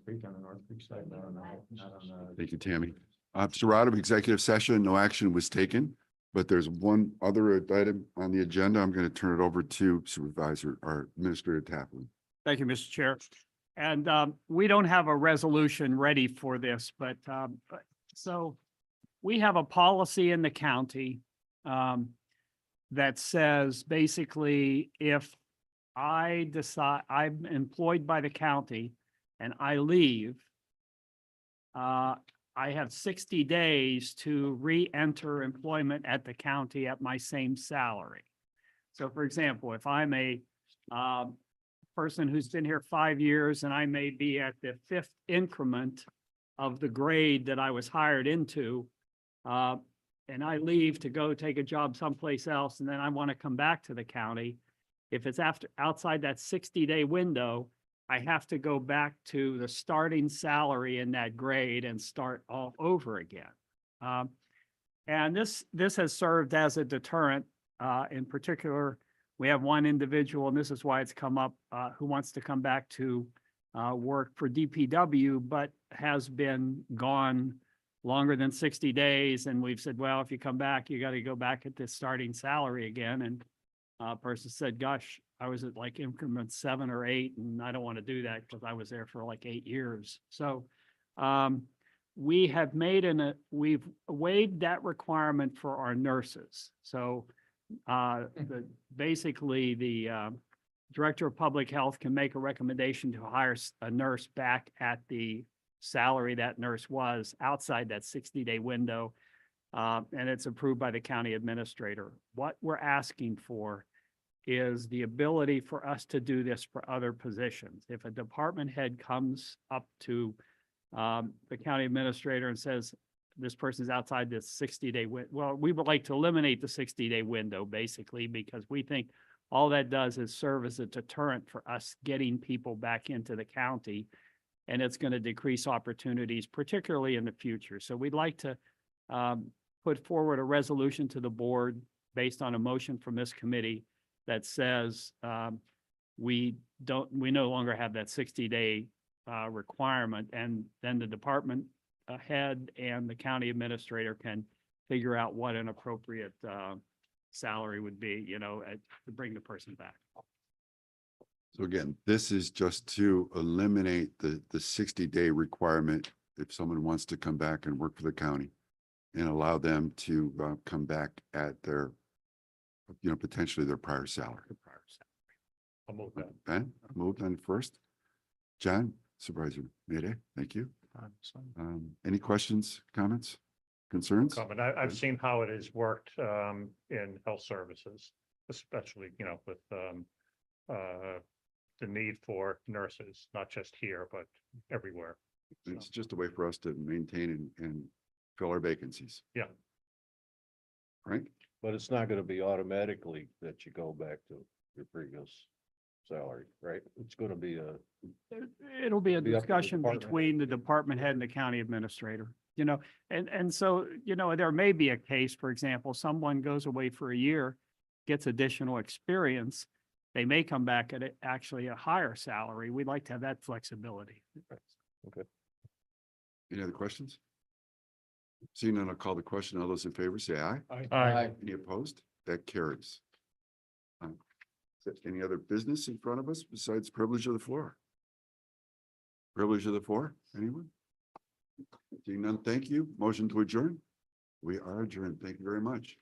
Creek on the North Creek side, not on the. Thank you, Tammy. So we're out of executive session. No action was taken, but there's one other item on the agenda. I'm going to turn it over to Supervisor or Administrator Taplin. Thank you, Mr. Chair. And we don't have a resolution ready for this, but so we have a policy in the county that says basically if I decide I'm employed by the county and I leave, I have 60 days to re-enter employment at the county at my same salary. So for example, if I'm a person who's been here 5 years and I may be at the 5th increment of the grade that I was hired into, and I leave to go take a job someplace else, and then I want to come back to the county, if it's outside that 60-day window, I have to go back to the starting salary in that grade and start all over again. And this has served as a deterrent. In particular, we have one individual, and this is why it's come up, who wants to come back to work for DPW, but has been gone longer than 60 days. And we've said, well, if you come back, you got to go back at this starting salary again. And a person said, gosh, I was at like increment 7 or 8, and I don't want to do that because I was there for like 8 years. So we have we've waived that requirement for our nurses. So basically the Director of Public Health can make a recommendation to hire a nurse back at the salary that nurse was outside that 60-day window. And it's approved by the county administrator. What we're asking for is the ability for us to do this for other positions. If a department head comes up to the county administrator and says, this person's outside this 60-day window, well, we would like to eliminate the 60-day window basically, because we think all that does is serve as a deterrent for us getting people back into the county, and it's going to decrease opportunities, particularly in the future. So we'd like to put forward a resolution to the board based on a motion from this committee that says we no longer have that 60-day requirement, and then the department head and the county administrator can figure out what an appropriate salary would be, to bring the person back. So again, this is just to eliminate the 60-day requirement if someone wants to come back and work for the county, and allow them to come back at their, potentially their prior salary. I'll move that. Ben, moved on first. John, Supervisor Mayday, thank you. Any questions, comments, concerns? Comment. I've seen how it has worked in health services, especially, with the need for nurses, not just here, but everywhere. It's just a way for us to maintain and fill our vacancies. Yeah. Right? But it's not gonna be automatically that you go back to your previous salary, right? It's gonna be It'll be a Be up to the discussion department between the department head and the county administrator, and so, there may be a case, for example, someone goes away for a year, gets additional experience. They may come back at actually a higher salary. We'd like to have that flexibility. Any other questions? Seeing none, I'll call the question. All those in favor say aye. Aye. Any opposed? That carries. Is there any other business in front of us besides privilege of the floor? Privilege of the floor, anyone? Seeing none, thank you. Motion to adjourn. We are adjourned. Thank you very much.